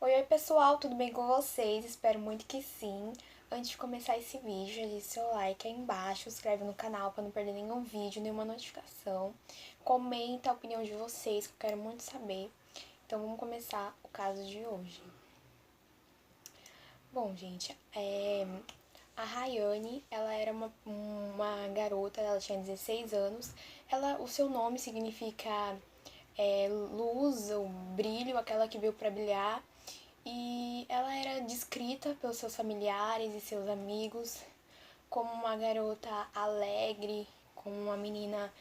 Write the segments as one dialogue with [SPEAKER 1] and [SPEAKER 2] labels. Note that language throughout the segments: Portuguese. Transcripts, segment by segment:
[SPEAKER 1] Oi pessoal, tudo bem com vocês? Espero muito que sim. Antes de começar esse vídeo, já deixe seu like aí embaixo, se inscreve no canal para não perder nenhum vídeo, nenhuma notificação. Comenta a opinião de vocês, que eu quero muito saber. Então vamos começar o caso de hoje. Bom, gente, a Rayane, ela era uma garota, ela tinha 16 anos. O seu nome significa luz, ou brilho, aquela que veio para brilhar. E ela era descrita pelos seus familiares e seus amigos como uma garota alegre, como uma menina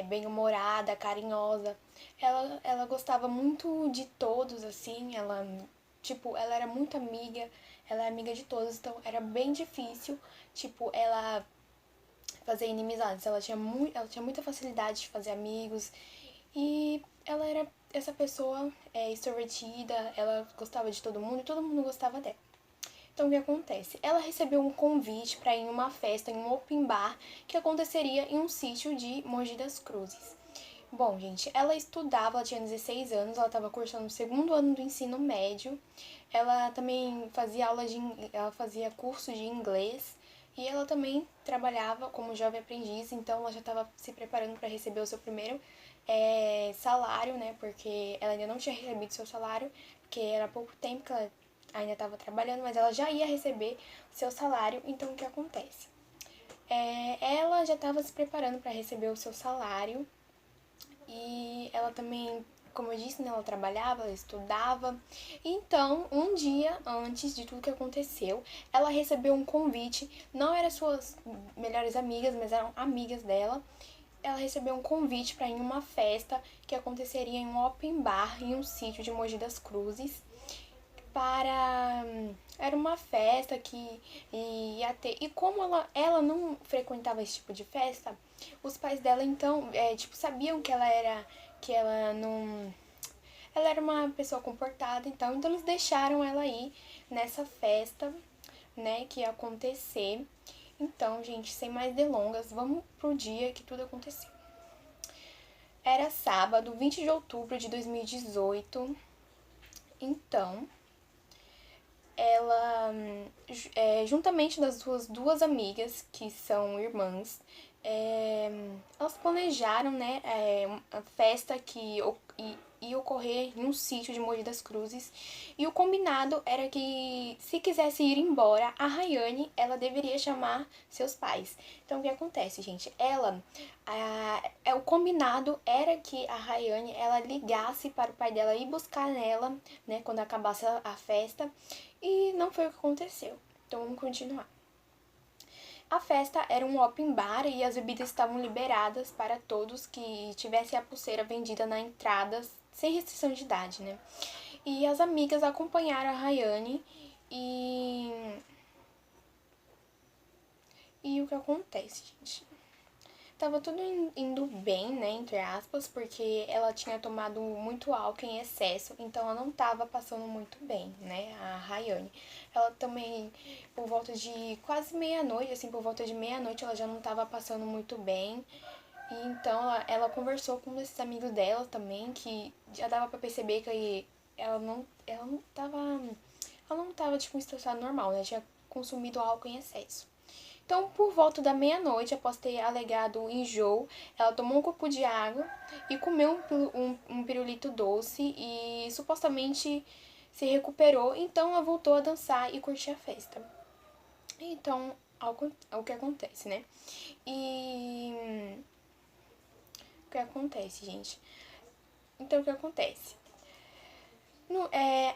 [SPEAKER 1] bem-humorada, carinhosa. Ela gostava muito de todos, assim, ela era muito amiga, ela é amiga de todos, então era bem difícil, ela fazer inimizades. Ela tinha muita facilidade de fazer amigos e ela era essa pessoa extrovertida, ela gostava de todo mundo e todo mundo gostava dela. Então, o que acontece? Ela recebeu um convite para ir em uma festa, em um open bar, que aconteceria em um sítio de Mogi das Cruzes. Bom, gente, ela estudava, ela tinha 16 anos, ela estava cursando o segundo ano do ensino médio. Ela também ela fazia curso de inglês e ela também trabalhava como jovem aprendiz, então ela já estava se preparando para receber o seu primeiro salário, né? Porque ela ainda não tinha recebido seu salário, porque era pouco tempo que ela ainda estava trabalhando, mas ela já ia receber o seu salário. Então, o que acontece? Ela já estava se preparando para receber o seu salário e ela também, como eu disse, né, ela trabalhava, ela estudava. Então, um dia antes de tudo que aconteceu, ela recebeu um convite. Não eram suas melhores amigas, mas eram amigas dela. Ela recebeu um convite para ir em uma festa que aconteceria em um open bar em um sítio de Mogi das Cruzes. Era uma festa que ia ter. E como ela não frequentava esse tipo de festa, os pais dela então, sabiam que ela não. Ela era uma pessoa comportada, então eles deixaram ela ir nessa festa, né, que ia acontecer. Então, gente, sem mais delongas, vamos pro dia que tudo aconteceu. Era sábado, 20 de outubro de 2018. Então, ela, juntamente das suas duas amigas, que são irmãs, elas planejaram, né, a festa que ia ocorrer em um sítio de Mogi das Cruzes. E o combinado era que, se quisesse ir embora, a Rayane, ela deveria chamar seus pais. Então, o que acontece, gente? O combinado era que a Rayane, ela ligasse para o pai dela ir buscar ela, né, quando acabasse a festa. E não foi o que aconteceu. Então, vamos continuar. A festa era um open bar e as bebidas estavam liberadas para todos que tivessem a pulseira vendida na entrada, sem restrição de idade, né? E as amigas acompanharam a Rayane e. E o que acontece, gente? Tava tudo indo bem, né, entre aspas, porque ela tinha tomado muito álcool em excesso, então ela não tava passando muito bem, né, a Rayane. Ela também, por volta de quase meia-noite, assim, por volta de meia-noite, ela já não tava passando muito bem. E então ela conversou com um desses amigos dela também, que já dava pra perceber que ela não tava, tipo, em estado normal, né, tinha consumido álcool em excesso. Então, por volta da meia-noite, após ter alegado enjoo, ela tomou um copo de água e comeu um pirulito doce e supostamente se recuperou. Então, ela voltou a dançar e curtir a festa. Então, o que acontece, né? E o que acontece, gente? Então, o que acontece?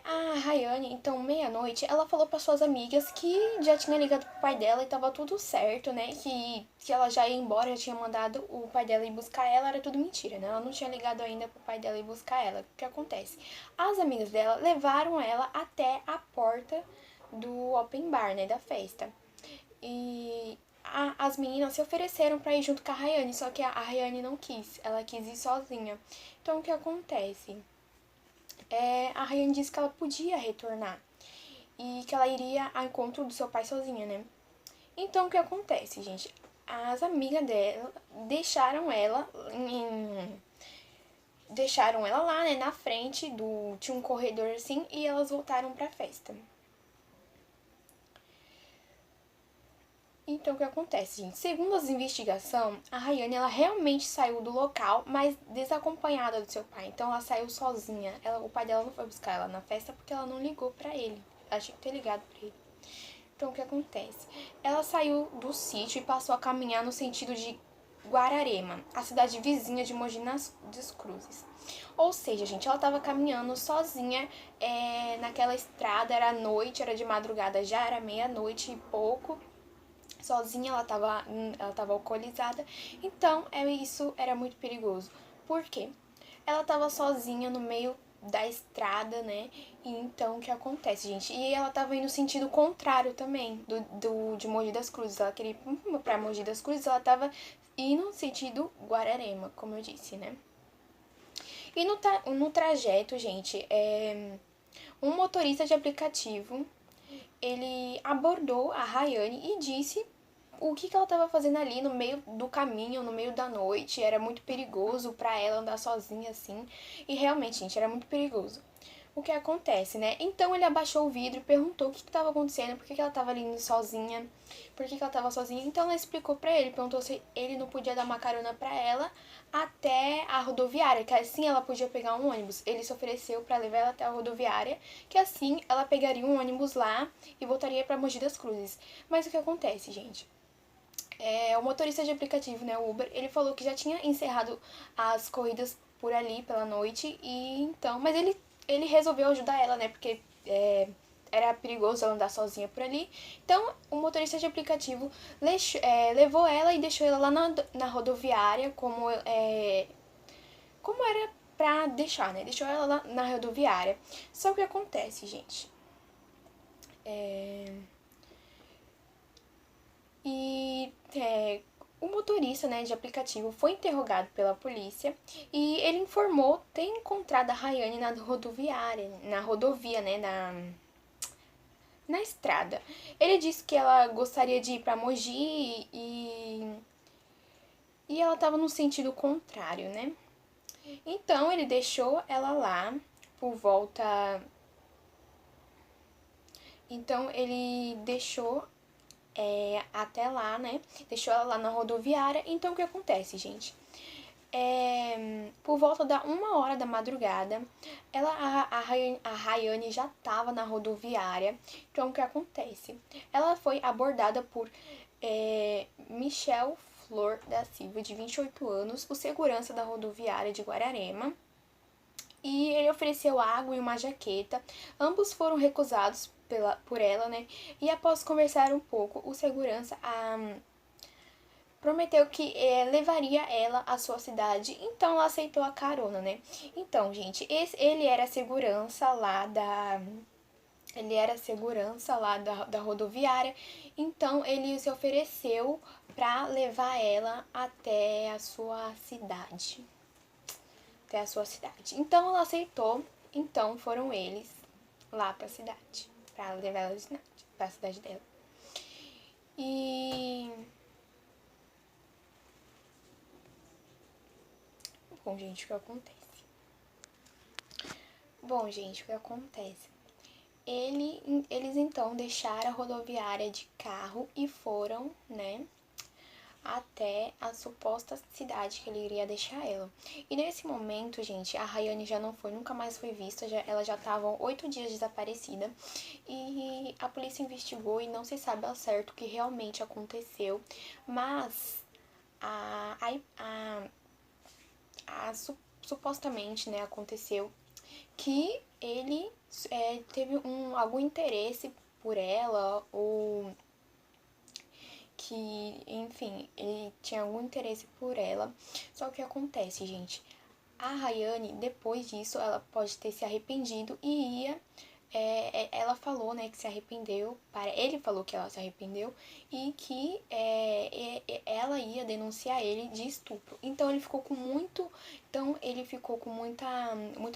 [SPEAKER 1] A Rayane, então, meia-noite, ela falou para suas amigas que já tinha ligado pro pai dela e tava tudo certo, né? Que ela já ia embora, já tinha mandado o pai dela ir buscar ela, era tudo mentira, né? Ela não tinha ligado ainda pro pai dela ir buscar ela. O que acontece? As amigas dela levaram ela até a porta do open bar, né? Da festa. E as meninas se ofereceram para ir junto com a Rayane, só que a Rayane não quis, ela quis ir sozinha. Então, o que acontece? A Ryan disse que ela podia retornar e que ela iria ao encontro do seu pai sozinha, né? Então, o que acontece, gente? As amigas dela deixaram ela deixaram ela lá, né, na frente tinha um corredor assim, e elas voltaram pra festa. Então, o que acontece, gente? Segundo as investigações, a Rayane, ela realmente saiu do local, mas desacompanhada do seu pai. Então, ela saiu sozinha. O pai dela não foi buscar ela na festa porque ela não ligou pra ele. Ela tinha que ter ligado pra ele. Então, o que acontece? Ela saiu do sítio e passou a caminhar no sentido de Guararema, a cidade vizinha de Mogi das Cruzes. Ou seja, gente, ela tava caminhando sozinha naquela estrada, era noite, era de madrugada, já era meia-noite e pouco. Sozinha, ela tava alcoolizada. Então, isso era muito perigoso. Por quê? Ela tava sozinha no meio da estrada, né? E então, o que acontece, gente? E ela tava indo no sentido contrário também, de Mogi das Cruzes. Ela queria ir pra Mogi das Cruzes, ela tava indo no sentido Guararema, como eu disse, né? E no trajeto, gente, um motorista de aplicativo, ele abordou a Rayane e disse o que ela estava fazendo ali no meio do caminho, no meio da noite. Era muito perigoso para ela andar sozinha assim. E realmente, gente, era muito perigoso. O que acontece, né? Então ele abaixou o vidro e perguntou o que estava acontecendo, por que ela estava ali indo sozinha, por que ela estava sozinha. Então ela explicou para ele, perguntou se ele não podia dar uma carona para ela até a rodoviária, que assim ela podia pegar um ônibus. Ele se ofereceu para levar ela até a rodoviária, que assim ela pegaria um ônibus lá e voltaria para Mogi das Cruzes. Mas o que acontece, gente? O motorista de aplicativo, né, o Uber, ele falou que já tinha encerrado as corridas por ali pela noite e então, mas ele resolveu ajudar ela, né, porque era perigoso ela andar sozinha por ali. Então, o motorista de aplicativo levou ela e deixou ela lá na rodoviária, como era pra deixar, né? Deixou ela lá na rodoviária. Só que o que acontece, gente? O motorista, né, de aplicativo foi interrogado pela polícia e ele informou ter encontrado a Rayane na rodovia, né, na estrada. Ele disse que ela gostaria de ir para Mogi e ela estava no sentido contrário, né? Então ele deixou ela lá por volta. Então ele deixou até lá, né? Deixou ela lá na rodoviária. Então o que acontece, gente? Por volta da 1 hora da madrugada, a Rayane já estava na rodoviária. Então o que acontece? Ela foi abordada por Michel Flor da Silva, de 28 anos, o segurança da rodoviária de Guararema. E ele ofereceu água e uma jaqueta. Ambos foram recusados por ela, né? E após conversar um pouco, o segurança prometeu que levaria ela à sua cidade, então ela aceitou a carona, né? Então, gente, ele era segurança lá da rodoviária, então ele se ofereceu para levar ela até a sua cidade. Até a sua cidade. Então ela aceitou, então foram eles lá pra cidade, pra levar ela pra cidade dela. E Bom, gente, o que acontece? Bom, gente, o que acontece? Eles então deixaram a rodoviária de carro e foram, né, até a suposta cidade que ele iria deixar ela. E nesse momento, gente, a Rayane já não foi, nunca mais foi vista, ela já estava 8 dias desaparecida. E a polícia investigou e não se sabe ao certo o que realmente aconteceu, mas supostamente, né, aconteceu que ele teve algum interesse por ela, ou que, enfim, ele tinha algum interesse por ela. Só que acontece, gente, a Rayane, depois disso, ela pode ter se arrependido e ela falou, né, que se arrependeu, ele falou que ela se arrependeu e que ela ia denunciar ele de estupro. Então ele ficou muito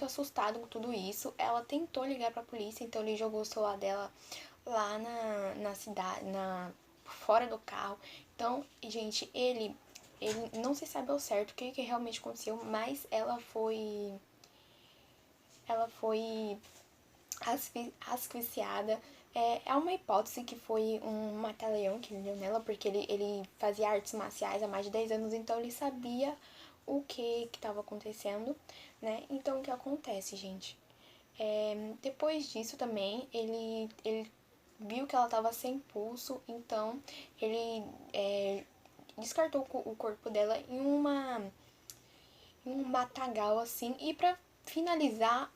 [SPEAKER 1] assustado com tudo isso. Ela tentou ligar pra polícia, então ele jogou o celular dela lá na cidade, fora do carro. Então, gente, ele ele não se sabe ao certo o que realmente aconteceu, mas ela foi asfixiada. É uma hipótese que foi um mata-leão que ele deu nela, porque ele fazia artes marciais há mais de 10 anos, então ele sabia o que estava acontecendo, né? Então, o que acontece, gente? Depois disso também, ele viu que ela estava sem pulso, então ele descartou o corpo dela em um matagal, assim, e para finalizar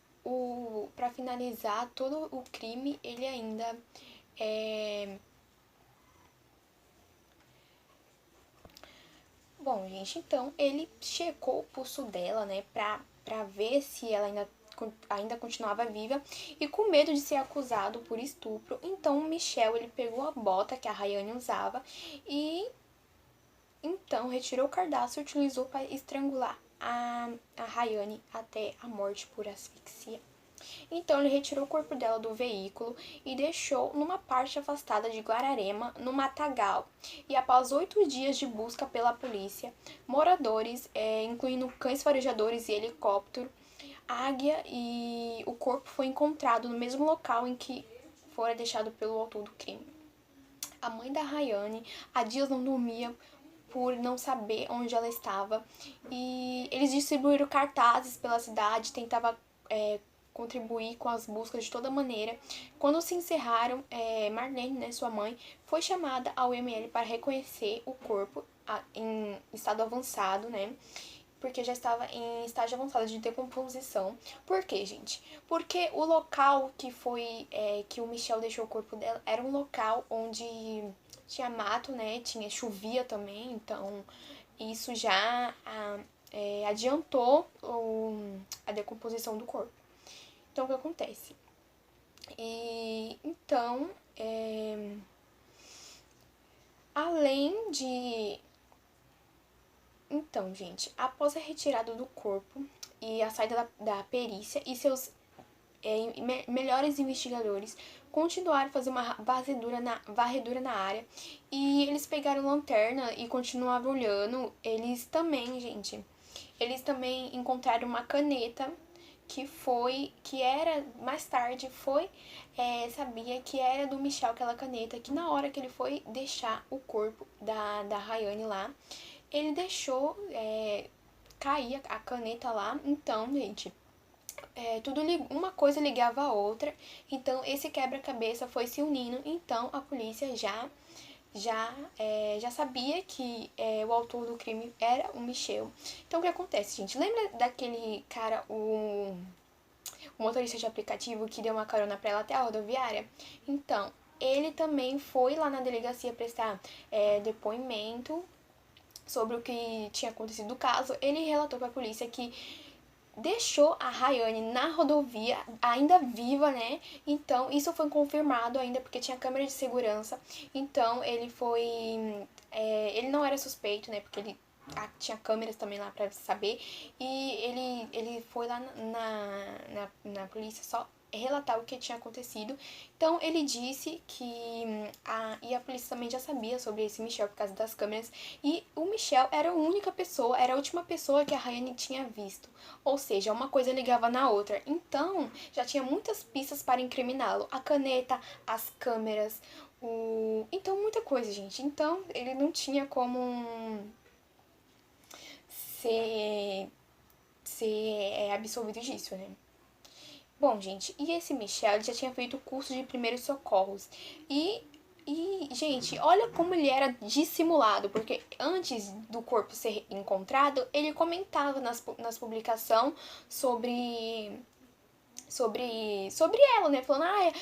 [SPEAKER 1] todo o crime, ele ainda bom, gente, então ele checou o pulso dela, né, pra ver se ela ainda continuava viva, e com medo de ser acusado por estupro, então o Michel, ele pegou a bota que a Rayane usava e então retirou o cadastro e utilizou para estrangular a Rayane até a morte por asfixia. Então ele retirou o corpo dela do veículo e deixou numa parte afastada de Guararema, no matagal. E após 8 dias de busca pela polícia, moradores, incluindo cães farejadores e helicóptero, águia, e o corpo foi encontrado no mesmo local em que fora deixado pelo autor do crime. A mãe da Rayane há dias não dormia por não saber onde ela estava, e eles distribuíram cartazes pela cidade, tentavam contribuir com as buscas de toda maneira. Quando se encerraram, Marlene, né, sua mãe, foi chamada ao ML para reconhecer o corpo em estado avançado, né? Porque já estava em estágio avançado de decomposição. Por quê, gente? Porque o local que foi que o Michel deixou o corpo dela era um local onde tinha mato, né? Chovia também, então isso já adiantou a decomposição do corpo. Então, o que acontece? E então, além de. Então, gente, após a retirada do corpo e a saída da perícia e seus melhores investigadores continuaram a fazer uma varredura na área, e eles pegaram lanterna e continuavam olhando. Eles também, gente, eles também encontraram uma caneta que era, mais tarde, sabia que era do Michel, aquela caneta, que na hora que ele foi deixar o corpo da Rayane lá, ele deixou cair a caneta lá. Então, gente, uma coisa ligava a outra, então esse quebra-cabeça foi se unindo, então a polícia já sabia que o autor do crime era o Michel. Então, o que acontece, gente? Lembra daquele cara, o motorista de aplicativo que deu uma carona pra ela até a rodoviária? Então, ele também foi lá na delegacia prestar depoimento sobre o que tinha acontecido no caso. Ele relatou pra polícia que deixou a Rayane na rodovia, ainda viva, né? Então, isso foi confirmado ainda porque tinha câmera de segurança. Então, ele foi. Ele não era suspeito, né? Porque ele tinha câmeras também lá pra saber. E ele foi lá na polícia só relatar o que tinha acontecido. Então, ele disse que e a polícia também já sabia sobre esse Michel por causa das câmeras, e o Michel era a única pessoa, era a última pessoa que a Rayane tinha visto, ou seja, uma coisa ligava na outra. Então, já tinha muitas pistas para incriminá-lo, a caneta, as câmeras, então muita coisa, gente. Então, ele não tinha como ser absolvido disso, né? Bom, gente, e esse Michel, ele já tinha feito o curso de primeiros socorros. Gente, olha como ele era dissimulado, porque antes do corpo ser encontrado, ele comentava nas publicações sobre ela, né? Falando,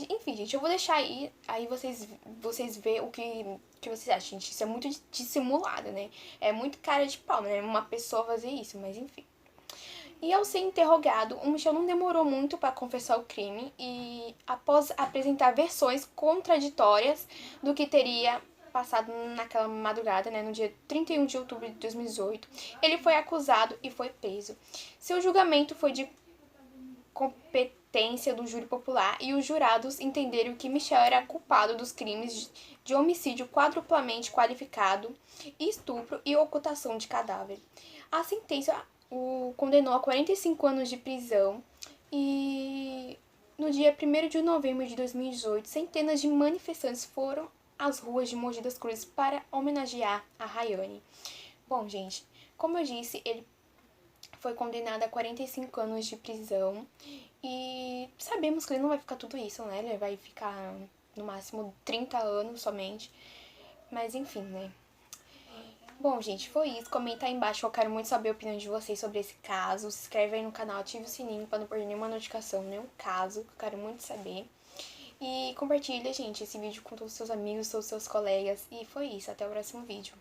[SPEAKER 1] enfim, gente, eu vou deixar aí vocês vê o que vocês acham, gente. Isso é muito dissimulado, né? É muito cara de pau, né? Uma pessoa fazer isso, mas enfim. E ao ser interrogado, o Michel não demorou muito para confessar o crime, e após apresentar versões contraditórias do que teria passado naquela madrugada, né, no dia 31 de outubro de 2018, ele foi acusado e foi preso. Seu julgamento foi de sentença do júri popular e os jurados entenderam que Michel era culpado dos crimes de homicídio quadruplamente qualificado, estupro e ocultação de cadáver. A sentença o condenou a 45 anos de prisão e no dia 1º de novembro de 2018, centenas de manifestantes foram às ruas de Mogi das Cruzes para homenagear a Rayane. Bom, gente, como eu disse, ele foi condenado a 45 anos de prisão e sabemos que ele não vai ficar tudo isso, né? Ele vai ficar no máximo 30 anos somente. Mas enfim, né? Bom, gente, foi isso. Comenta aí embaixo, eu quero muito saber a opinião de vocês sobre esse caso. Se inscreve aí no canal, ative o sininho pra não perder nenhuma notificação, nenhum caso, que eu quero muito saber. E compartilha, gente, esse vídeo com todos os seus amigos, todos os seus colegas. E foi isso, até o próximo vídeo.